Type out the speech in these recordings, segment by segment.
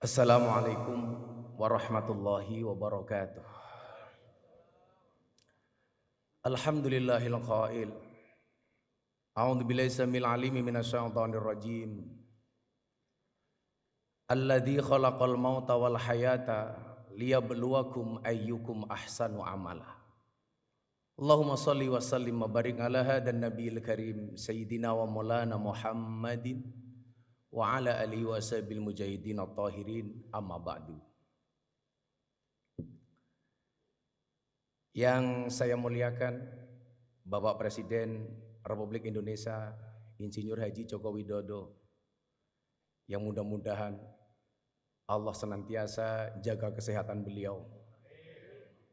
Assalamualaikum warahmatullahi wabarakatuh. Alhamdulillahil qail. A'udzu billahi samil alimi minasyaitonir rajim. Alladzi khalaqal mauta wal hayata liyabluwakum ayyukum ahsanu amala. Allahumma shalli wa sallim wa barik ala hadan nabiyil karim sayyidina wa maulana Muhammadin wa ala alihi wa sahbil mujahidin at-tahirin amma ba'du. Yang saya muliakan Bapak Presiden Republik Indonesia Insinyur Haji Joko Widodo, yang mudah-mudahan Allah senantiasa jaga kesehatan beliau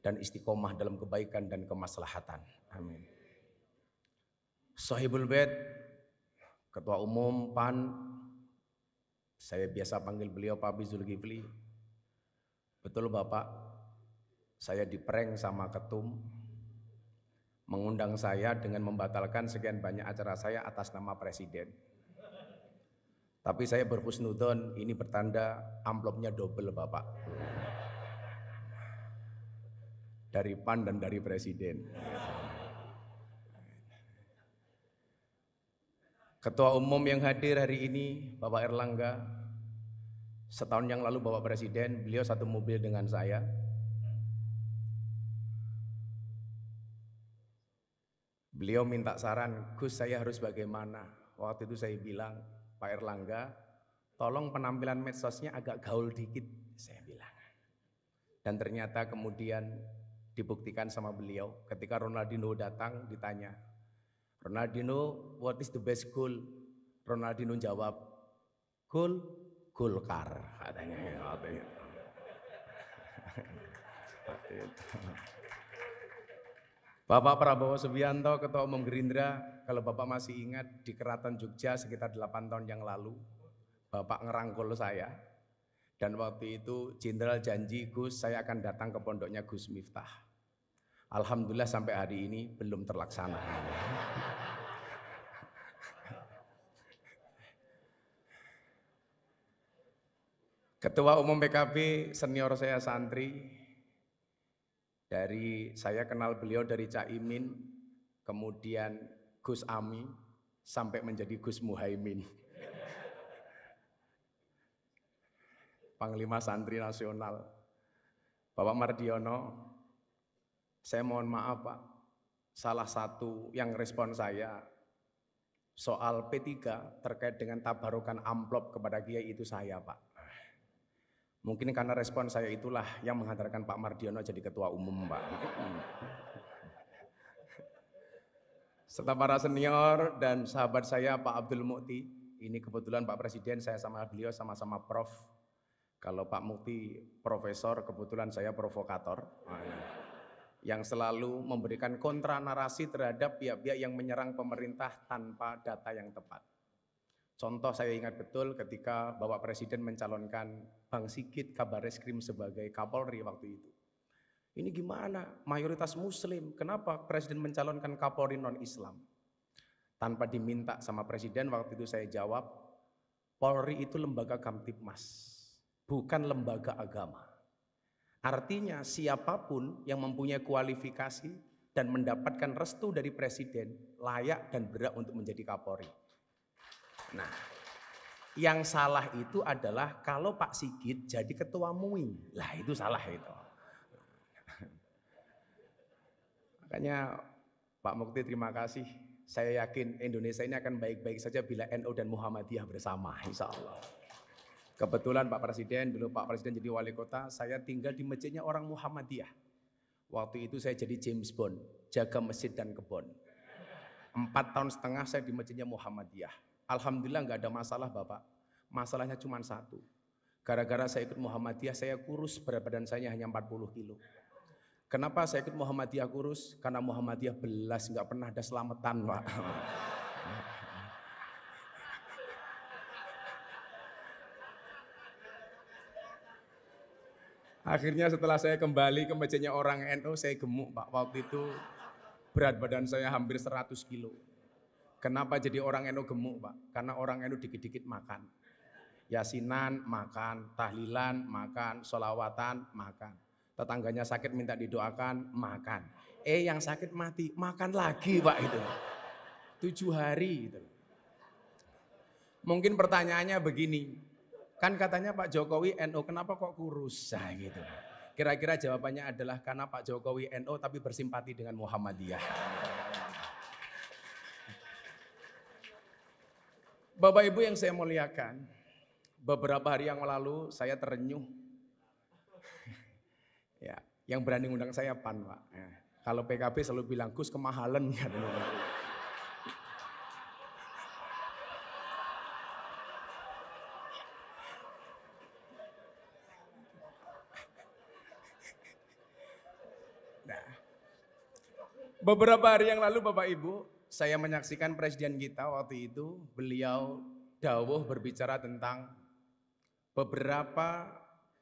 dan istiqomah dalam kebaikan dan kemaslahatan. Amin. Sahibul Bait, Ketua Umum PAN, saya biasa panggil beliau Pak Zulkifli. Betul Bapak, saya diprank sama ketum, mengundang saya dengan membatalkan sekian banyak acara saya atas nama Presiden. Tapi saya berhusnudon, ini bertanda amplopnya double Bapak, dari PAN dan dari Presiden. Ketua Umum yang hadir hari ini Bapak Erlangga. Setahun yang lalu Bapak Presiden, beliau satu mobil dengan saya. Beliau minta saran, Gus saya harus bagaimana? Waktu itu saya bilang, Pak Erlangga, tolong penampilan medsosnya agak gaul dikit, saya bilang. Dan ternyata kemudian dibuktikan sama beliau. Ketika Ronaldinho datang ditanya, Ronaldinho, what is the best goal? Ronaldinho jawab, goal Golkar, katanya. Bapak Prabowo Subianto, Ketua Umum Gerindra, kalau Bapak masih ingat di Keraton Jogja sekitar 8 tahun yang lalu, Bapak ngerangkul saya, dan waktu itu Jenderal janji, Gus saya akan datang ke pondoknya Gus Miftah. Alhamdulillah sampai hari ini belum terlaksana. Ketua Umum PKB senior saya santri, dari saya kenal beliau dari Caimin, kemudian Gus Ami, sampai menjadi Gus Muhaimin. Panglima Santri Nasional, Bapak Mardiono, saya mohon maaf Pak, salah satu yang respon saya soal P3 terkait dengan tabarukan amplop kepada Kiai itu saya Pak. Mungkin karena respon saya itulah yang menghantarkan Pak Mardiono jadi ketua umum Pak. Serta para senior dan sahabat saya Pak Abdul Mukti, ini kebetulan Pak Presiden saya sama beliau sama-sama prof. Kalau Pak Mukti profesor, kebetulan saya provokator. Yang selalu memberikan kontra narasi terhadap pihak-pihak yang menyerang pemerintah tanpa data yang tepat. Contoh saya ingat betul ketika Bapak Presiden mencalonkan Bang Sigit Kabareskrim sebagai Kapolri waktu itu. Ini gimana? Mayoritas Muslim, kenapa Presiden mencalonkan Kapolri non-Islam? Tanpa diminta sama Presiden, waktu itu saya jawab, Polri itu lembaga Kamtibmas, bukan lembaga agama. Artinya siapapun yang mempunyai kualifikasi dan mendapatkan restu dari Presiden layak dan berhak untuk menjadi Kapolri. Nah, yang salah itu adalah kalau Pak Sigit jadi ketua MUI. Lah itu salah itu. Makanya Pak Mukti terima kasih. Saya yakin Indonesia ini akan baik-baik saja bila NU dan Muhammadiyah bersama, insya Allah. Kebetulan Pak Presiden, dulu Pak Presiden jadi wali kota, saya tinggal di masjidnya orang Muhammadiyah. Waktu itu saya jadi James Bond, jaga masjid dan kebon. 4 tahun setengah saya di masjidnya Muhammadiyah. Alhamdulillah nggak ada masalah Bapak. Masalahnya cuma satu. Gara-gara saya ikut Muhammadiyah, saya kurus, berat badan saya hanya 40 kilo. Kenapa saya ikut Muhammadiyah kurus? Karena Muhammadiyah belas, nggak pernah ada selamatan Pak. Akhirnya setelah saya kembali ke masjidnya orang NU, saya gemuk Pak. Waktu itu berat badan saya hampir 100 kilo. Kenapa jadi orang NU gemuk Pak? Karena orang NU dikit-dikit makan. Yasinan makan, tahlilan makan, sholawatan makan. Tetangganya sakit minta didoakan makan. Yang sakit mati makan lagi Pak itu. 7 hari gitu. Mungkin pertanyaannya begini, kan katanya Pak Jokowi NU, kenapa kok kurus? Nah, gitu. Kira-kira jawabannya adalah karena Pak Jokowi NU tapi bersimpati dengan Muhammadiyah. Bapak Ibu yang saya muliakan, beberapa hari yang lalu saya terenyuh. Ya, yang berani ngundang saya PAN Pak. Ya. Kalau PKB selalu bilang Gus kemahalan ya. Beberapa hari yang lalu Bapak Ibu, saya menyaksikan presiden kita waktu itu, beliau dawuh berbicara tentang beberapa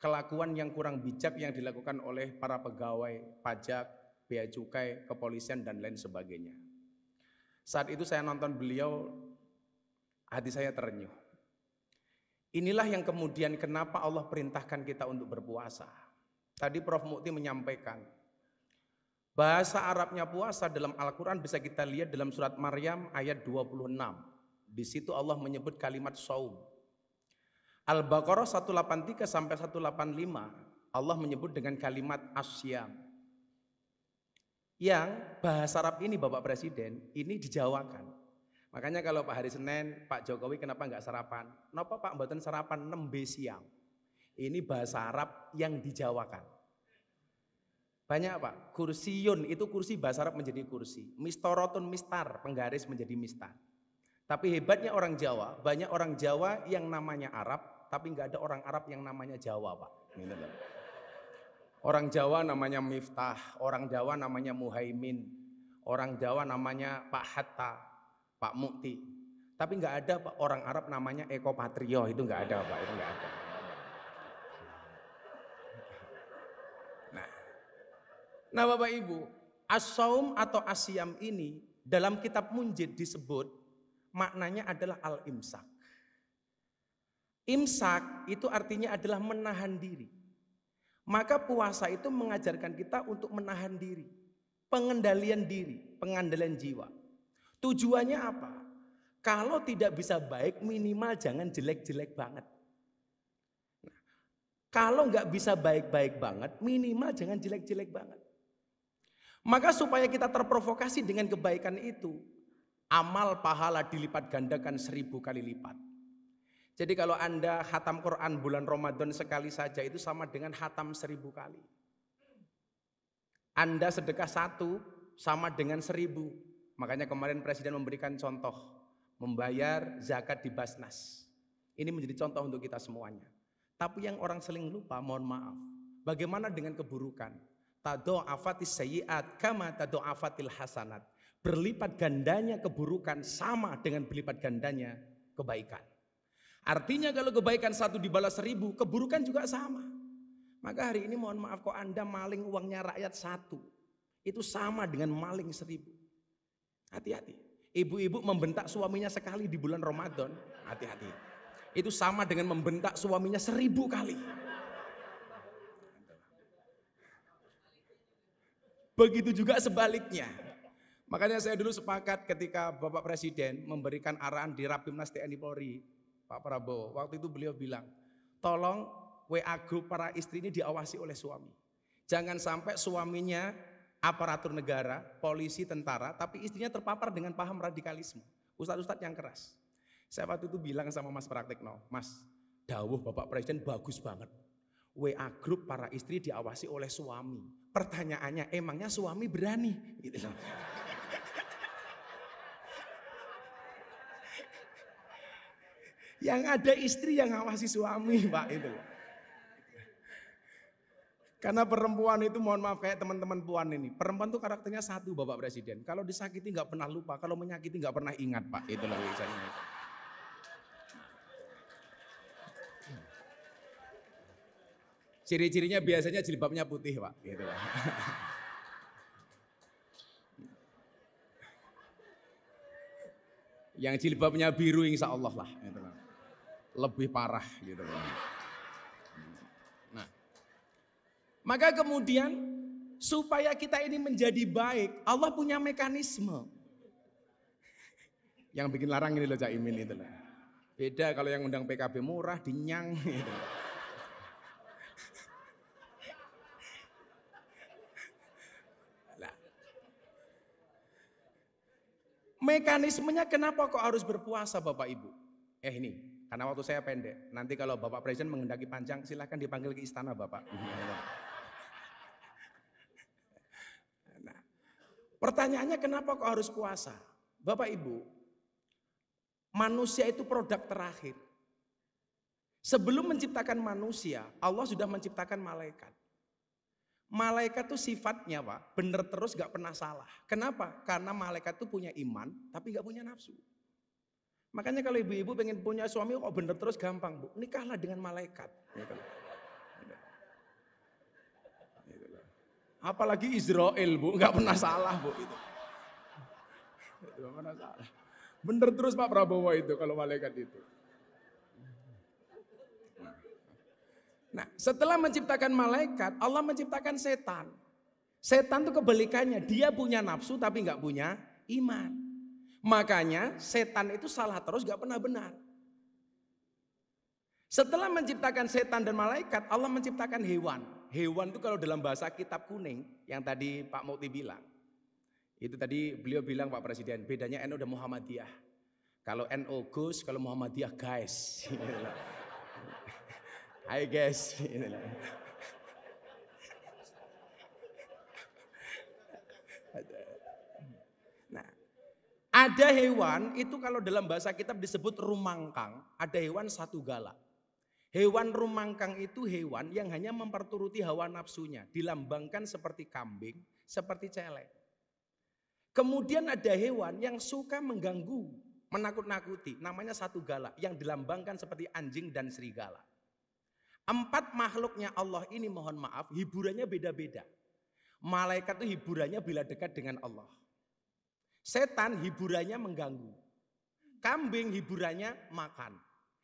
kelakuan yang kurang bijak yang dilakukan oleh para pegawai pajak, bea cukai, kepolisian dan lain sebagainya. Saat itu saya nonton beliau, hati saya terenyuh. Inilah yang kemudian kenapa Allah perintahkan kita untuk berpuasa. Tadi Prof. Mukti menyampaikan, bahasa Arabnya puasa dalam Al-Quran bisa kita lihat dalam surat Maryam ayat 26. Di situ Allah menyebut kalimat saum. Al-Baqarah 183 sampai 185 Allah menyebut dengan kalimat asyam. Yang bahasa Arab ini Bapak Presiden ini dijawakan. Makanya kalau Pak hari Senin Pak Jokowi kenapa enggak sarapan? Kenapa Pak mboten sarapan nembe siang? Ini bahasa Arab yang dijawakan. Banyak Pak, kursiyun itu kursi bahasa Arab menjadi kursi. Mistorotun mistar, penggaris menjadi mistar. Tapi hebatnya orang Jawa, banyak orang Jawa yang namanya Arab, tapi nggak ada orang Arab yang namanya Jawa Pak. Orang Jawa namanya Miftah, orang Jawa namanya Muhaimin, orang Jawa namanya Pak Hatta, Pak Mukti. Tapi nggak ada Pak orang Arab namanya Eko Patrio, itu nggak ada Pak, itu nggak ada. Nah Bapak Ibu, as-saum atau asyam ini dalam kitab Munjid disebut maknanya adalah al-imsak. Imsak itu artinya adalah menahan diri. Maka puasa itu mengajarkan kita untuk menahan diri, pengendalian diri, pengendalian jiwa. Tujuannya apa? Kalau tidak bisa baik minimal jangan jelek-jelek banget. Nah, kalau nggak bisa baik-baik banget minimal jangan jelek-jelek banget. Maka supaya kita terprovokasi dengan kebaikan itu, amal pahala dilipat gandakan 1000 kali lipat. Jadi kalau Anda khatam Quran bulan Ramadan sekali saja itu sama dengan khatam 1000 kali. Anda sedekah 1 sama dengan 1000. Makanya kemarin Presiden memberikan contoh, membayar zakat di Basnas. Ini menjadi contoh untuk kita semuanya. Tapi yang orang seling lupa, mohon maaf, bagaimana dengan keburukan? Tado'afatis sayyi'at kama tado'afatil hasanat. Berlipat gandanya keburukan sama dengan berlipat gandanya kebaikan. Artinya kalau kebaikan 1 dibalas 1000, keburukan juga sama. Maka hari ini mohon maaf kok Anda maling uangnya rakyat 1, itu sama dengan maling 1000. Hati-hati. Ibu-ibu membentak suaminya sekali di bulan Ramadan, hati-hati. Itu sama dengan membentak suaminya 1000 kali. Begitu juga sebaliknya. Makanya saya dulu sepakat ketika Bapak Presiden memberikan arahan di Rapimnas TNI Polri, Pak Prabowo, waktu itu beliau bilang, tolong WA grup para istri ini diawasi oleh suami. Jangan sampai suaminya aparatur negara, polisi, tentara, tapi istrinya terpapar dengan paham radikalisme. Ustadz-ustadz yang keras. Saya waktu itu bilang sama Mas Praktekno, Mas, dawuh Bapak Presiden bagus banget. WA grup para istri diawasi oleh suami. Pertanyaannya, emangnya suami berani? Gitu loh. Yang ada istri yang ngawasi suami, Pak, itu loh. Karena perempuan itu, mohon maaf kayak teman-teman puan ini, perempuan itu karakternya satu Bapak Presiden. Kalau disakiti nggak pernah lupa, kalau menyakiti nggak pernah ingat Pak, itu loh biasanya. Ciri-cirinya biasanya jilbabnya putih Pak, gitu Pak. Yang jilbabnya biru insya Allah lah. Gitu. lebih parah gitu. Nah, maka kemudian supaya kita ini menjadi baik, Allah punya mekanisme. Yang bikin larang ini loh Cak Imin itu loh. Beda kalau yang undang PKB murah, dinyang gitu. Nah, mekanismenya kenapa kok harus berpuasa Bapak Ibu? Ini, karena waktu saya pendek. Nanti kalau Bapak Presiden menghendaki panjang, silahkan dipanggil ke istana Bapak. Nah, pertanyaannya kenapa kok harus puasa? Bapak Ibu, manusia itu produk terakhir. Sebelum menciptakan manusia, Allah sudah menciptakan malaikat. Malaikat itu sifatnya Pak, benar terus gak pernah salah. Kenapa? Karena malaikat itu punya iman, tapi gak punya nafsu. Makanya kalau ibu-ibu pengen punya suami kok benar terus gampang Bu, nikahlah dengan malaikat. Apalagi Israel Bu, gak pernah salah Bu itu. Gak pernah salah. Bener terus Pak Prabowo itu kalau malaikat itu. Nah, setelah menciptakan malaikat, Allah menciptakan setan. Setan itu kebalikannya, dia punya nafsu tapi nggak punya iman. Makanya setan itu salah terus nggak pernah benar. Setelah menciptakan setan dan malaikat, Allah menciptakan hewan. Hewan itu kalau dalam bahasa kitab kuning, yang tadi Pak Mukti bilang. Itu tadi beliau bilang Pak Presiden, bedanya NU dan Muhammadiyah. Kalau NU Gus, kalau Muhammadiyah guys. Hai guys. Nah, ada hewan itu kalau dalam bahasa kitab disebut rumangkang, ada hewan satu gala. Hewan rumangkang itu hewan yang hanya memperturuti hawa nafsunya, dilambangkan seperti kambing, seperti celeng. Kemudian ada hewan yang suka mengganggu, menakut-nakuti, namanya satu gala, yang dilambangkan seperti anjing dan serigala. 4 makhluknya Allah ini mohon maaf, hiburannya beda-beda. Malaikat itu hiburannya bila dekat dengan Allah. Setan hiburannya mengganggu. Kambing hiburannya makan.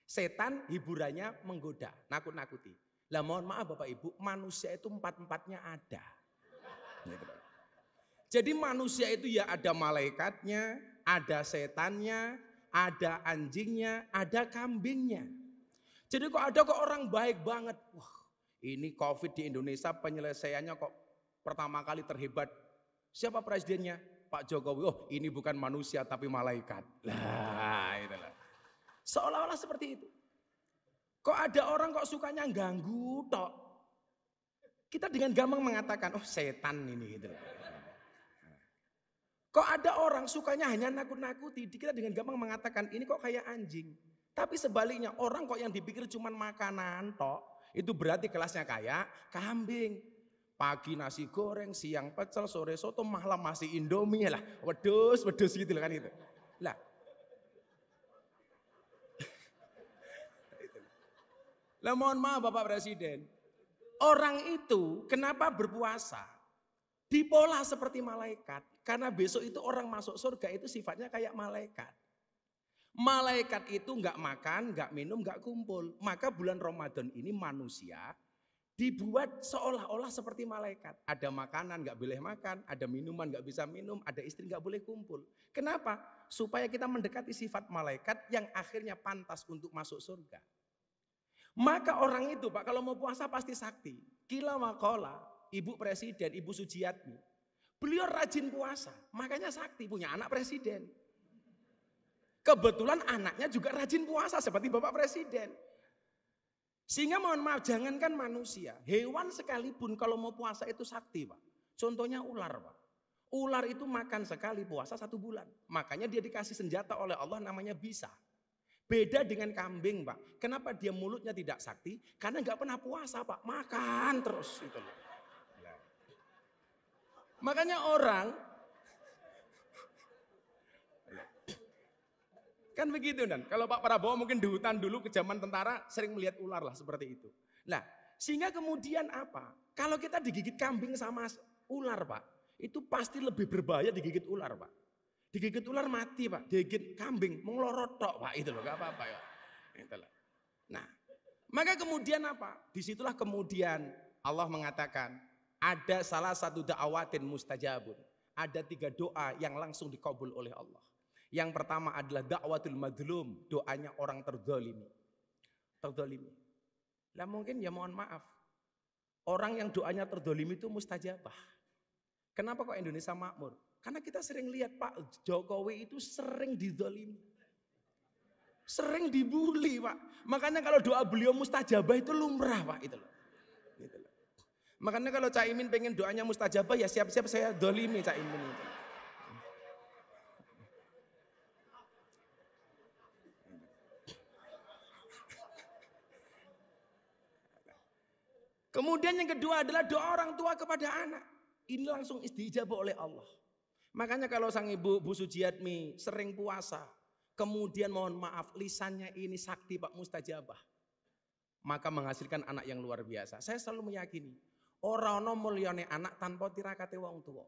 Setan hiburannya menggoda, nakut-nakuti. Lah mohon maaf Bapak Ibu, manusia itu 4-4-nya ada. Jadi manusia itu ya ada malaikatnya, ada setannya, ada anjingnya, ada kambingnya. Jadi kok ada kok orang baik banget. Wah, ini COVID di Indonesia penyelesaiannya kok pertama kali terhebat. Siapa presidennya? Pak Jokowi. Oh, ini bukan manusia tapi malaikat. Lah, itulah. Seolah-olah seperti itu. Kok ada orang kok sukanya ganggu tok. Kita dengan gampang mengatakan, oh setan ini gitu. Kok ada orang sukanya hanya nakut-nakuti, kita dengan gampang mengatakan ini kok kayak anjing. Tapi sebaliknya orang kok yang dipikir cuma makanan tok, itu berarti kelasnya kayak kambing. Pagi nasi goreng, siang pecel, sore soto, malam masih Indomie lah. Wedus gitu kan itu. Lah. Lah mohon maaf Bapak Presiden. Orang itu kenapa berpuasa? Dipola seperti malaikat. Karena besok itu orang masuk surga itu sifatnya kayak malaikat. Malaikat itu nggak makan, nggak minum, nggak kumpul. Maka bulan Ramadan ini manusia dibuat seolah-olah seperti malaikat. Ada makanan nggak boleh makan, ada minuman nggak bisa minum, ada istri nggak boleh kumpul. Kenapa? Supaya kita mendekati sifat malaikat yang akhirnya pantas untuk masuk surga. Maka orang itu Pak kalau mau puasa pasti sakti. Kila makola, Ibu Presiden, Ibu Sujiatmi. Beliau rajin puasa, makanya sakti punya anak presiden. Kebetulan anaknya juga rajin puasa seperti Bapak Presiden. Sehingga mohon maaf, jangankan manusia, hewan sekalipun kalau mau puasa itu sakti Pak. Contohnya ular Pak. Ular itu makan sekali puasa 1 bulan. Makanya dia dikasih senjata oleh Allah namanya bisa. Beda dengan kambing Pak. Kenapa dia mulutnya tidak sakti? Karena nggak pernah puasa Pak, makan terus itu loh. Makanya orang kan begitu dan kalau Pak Prabowo mungkin di hutan dulu ke zaman tentara sering melihat ular lah seperti itu. Nah, sehingga kemudian apa? Kalau kita digigit kambing sama ular Pak, itu pasti lebih berbahaya digigit ular Pak. Digigit ular mati Pak, digigit kambing menglorot tok Pak itu loh, gak apa-apa ya. Itulah. Nah, maka kemudian apa? Disitulah kemudian Allah mengatakan ada salah satu da'awatin mustajabun. Ada 3 doa yang langsung dikabul oleh Allah. Yang pertama adalah da'watul madlum, doanya orang terzalimi. Terzalimi. Lah mungkin ya mohon maaf, orang yang doanya terzalimi itu mustajabah. Kenapa kok Indonesia makmur? Karena kita sering lihat Pak Jokowi itu sering dizalimi. Sering dibully Pak. Makanya kalau doa beliau mustajabah itu lumrah Pak. Itu loh. Gitu loh. Makanya kalau Cak Imin pengen doanya mustajabah ya siap-siap saya dolimi Cak Imin itu. Kemudian yang kedua adalah doa orang tua kepada anak. Ini langsung istijabah oleh Allah. Makanya kalau sang ibu Bu Sujiatmi sering puasa. Kemudian mohon maaf lisannya ini sakti Pak mustajabah. Maka menghasilkan anak yang luar biasa. Saya selalu meyakini. Orang mulyane anak tanpa tirakate wong tua.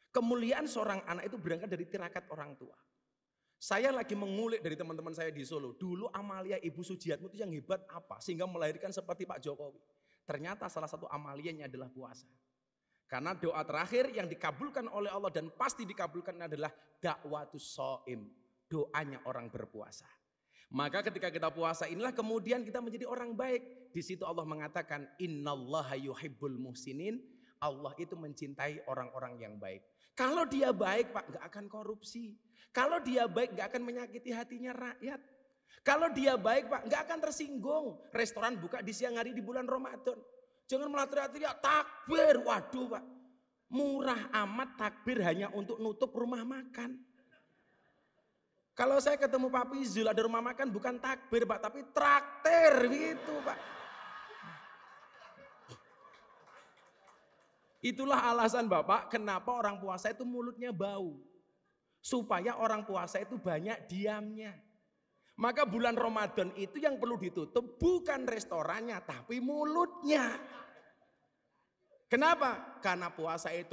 Kemuliaan seorang anak itu berangkat dari tirakat orang tua. Saya lagi mengulik dari teman-teman saya di Solo. Dulu amalia Ibu Sujiatmi itu yang hebat apa? Sehingga melahirkan seperti Pak Jokowi. Ternyata salah satu amalianya adalah puasa. Karena doa terakhir yang dikabulkan oleh Allah dan pasti dikabulkan adalah dakwatus shaim. Doanya orang berpuasa. Maka ketika kita puasa inilah kemudian kita menjadi orang baik. Di situ Allah mengatakan innallaha yuhibbul muhsinin. Allah itu mencintai orang-orang yang baik. Kalau dia baik Pak gak akan korupsi. Kalau dia baik gak akan menyakiti hatinya rakyat. Kalau dia baik Pak gak akan tersinggung. Restoran buka di siang hari di bulan Ramadan. Jangan malah teriak-teriak takbir. Waduh Pak. Murah amat takbir hanya untuk nutup rumah makan. Kalau saya ketemu Pak Pizul ada rumah makan bukan takbir Pak, tapi traktir gitu Pak. Itulah alasan Bapak kenapa orang puasa itu mulutnya bau. Supaya orang puasa itu banyak diamnya. Maka bulan Ramadan itu yang perlu ditutup bukan restorannya tapi mulutnya. Kenapa? Karena puasa itu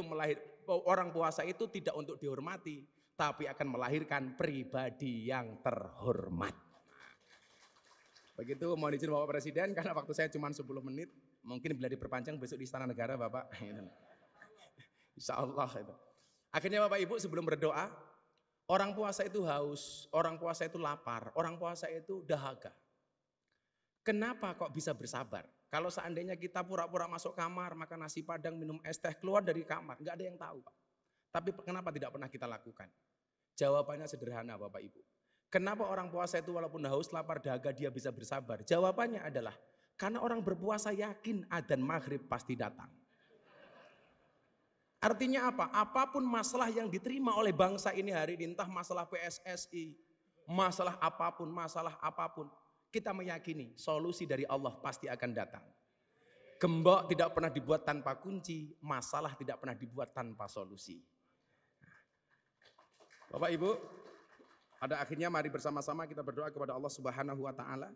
orang puasa itu tidak untuk dihormati. Tapi akan melahirkan pribadi yang terhormat. Begitu mohon izin Bapak Presiden karena waktu saya cuma 10 menit. Mungkin bila diperpanjang besok di Istana Negara Bapak. Insya Allah itu. Akhirnya Bapak Ibu sebelum berdoa. Orang puasa itu haus, orang puasa itu lapar, orang puasa itu dahaga. Kenapa kok bisa bersabar? Kalau seandainya kita pura-pura masuk kamar, makan nasi padang, minum es teh, keluar dari kamar. Nggak ada yang tahu Pak. Tapi kenapa tidak pernah kita lakukan? Jawabannya sederhana Bapak Ibu. Kenapa orang puasa itu walaupun haus, lapar, dahaga dia bisa bersabar? Jawabannya adalah karena orang berpuasa yakin adzan maghrib pasti datang. Artinya apa? Apapun masalah yang diterima oleh bangsa ini hari ini, entah masalah PSSI, masalah apapun, kita meyakini solusi dari Allah pasti akan datang. Gembok tidak pernah dibuat tanpa kunci, masalah tidak pernah dibuat tanpa solusi. Bapak Ibu, pada akhirnya mari bersama-sama kita berdoa kepada Allah Subhanahu wa taala.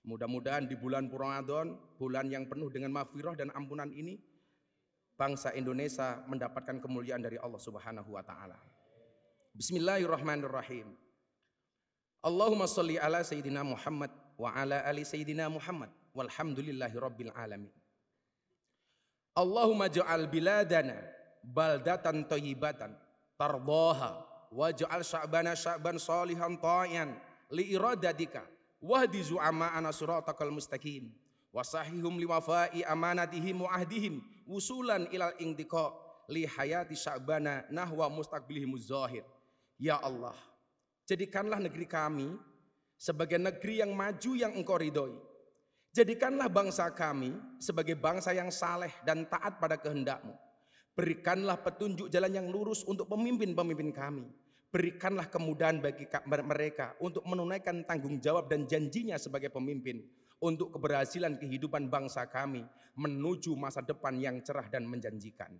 Mudah-mudahan di bulan Ramadan, bulan yang penuh dengan maghfirah dan ampunan ini, bangsa Indonesia mendapatkan kemuliaan dari Allah Subhanahu wa taala. Bismillahirrahmanirrahim. Allahumma sholli ala sayyidina Muhammad wa ala ali sayyidina Muhammad walhamdulillahi rabbil alamin. Allahumma ja'al biladana baldatan thayyibatan tardaha waj'al sya'bana sya'ban shalihan ta'ian li iradatika wahdi zu'ama'ana siratakal mustaqim wasahihum liwafai amanatihim wa ahdihim wusulan ilal intiqa li hayati sya'bana nahwa mustaqbilihimuz zahir. Ya Allah, jadikanlah negeri kami sebagai negeri yang maju yang Engkau ridhoi. Jadikanlah bangsa kami sebagai bangsa yang saleh dan taat pada kehendak-Mu. Berikanlah petunjuk jalan yang lurus untuk pemimpin-pemimpin kami. Berikanlah kemudahan bagi mereka untuk menunaikan tanggung jawab dan janjinya sebagai pemimpin. Untuk keberhasilan kehidupan bangsa kami menuju masa depan yang cerah dan menjanjikan.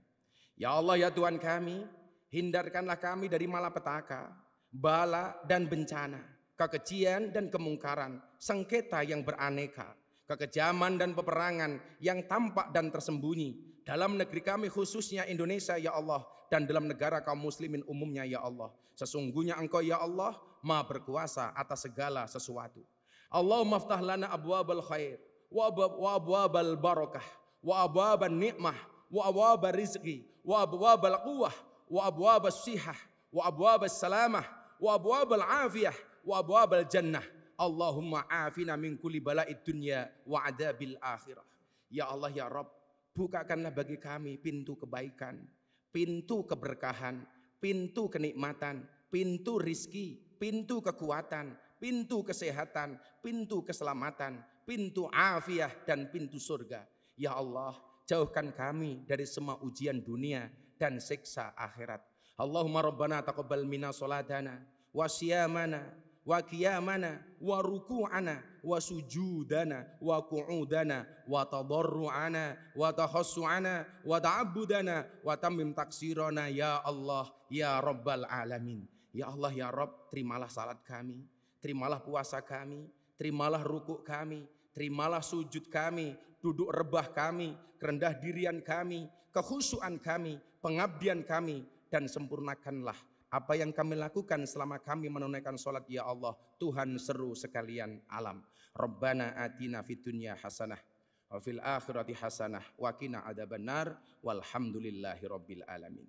Ya Allah ya Tuhan kami, hindarkanlah kami dari malapetaka, bala dan bencana, kekejian dan kemungkaran, sengketa yang beraneka, kekejaman dan peperangan yang tampak dan tersembunyi. Dalam negeri kami khususnya Indonesia ya Allah, dan dalam negara kaum muslimin umumnya ya Allah. Sesungguhnya Engkau ya Allah Maha berkuasa atas segala sesuatu. Allahumma aftah lana abwabal khair wa abwabal barakah wa abwabal ni'mah wa abwabal rizqi wa abwabal quwwah wa abwabal sihah wa abwabal salamah wa abwabal afiyah wa abwabal jannah. Allahumma afina min kulli bala'id dunya wa adabil akhirah. Ya Allah ya Rabb, bukakanlah bagi kami pintu kebaikan, pintu keberkahan, pintu kenikmatan, pintu rizki, pintu kekuatan, pintu kesehatan, pintu keselamatan, pintu afiah dan pintu surga. Ya Allah, jauhkan kami dari semua ujian dunia dan siksa akhirat. Allahumma rabbana taqabbal minna salatana wa siyamana wa qiyamana wa ruku'ana wa sujudana wa qu'udana wa tadarru'ana wa takhassu'ana wa ta'abbudana wa tammim taksirana ya Allah ya Rabbal alamin. Ya Allah ya Rabb, terimalah salat kami, terimalah puasa kami, terimalah rukuk kami, terimalah sujud kami, duduk rebah kami, kerendah dirian kami, kekhusyuan kami, pengabdian kami, dan sempurnakanlah apa yang kami lakukan selama kami menunaikan sholat ya Allah, Tuhan seru sekalian alam. Rabbana atina fid dunya hasanah wa fil akhirati hasanah wa qina adzabannar walhamdulillahi rabbil alamin.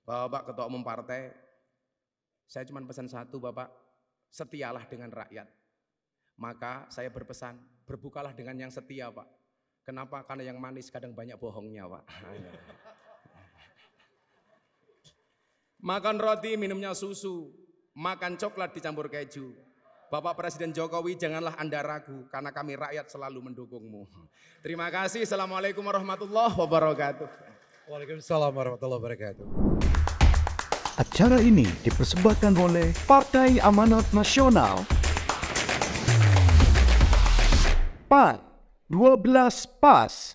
Bapak Ketua Umum Partai, saya cuma pesan satu Bapak, setialah dengan rakyat. Maka saya berpesan, berbukalah dengan yang setia Pak. Kenapa? Karena yang manis kadang banyak bohongnya Pak. Makan roti, minumnya susu, makan coklat dicampur keju. Bapak Presiden Jokowi, janganlah Anda ragu, karena kami rakyat selalu mendukungmu. Terima kasih. Assalamualaikum warahmatullahi wabarakatuh. Waalaikumsalam warahmatullahi wabarakatuh. Acara ini dipersembahkan oleh Partai Amanat Nasional. PAN 12 PAS.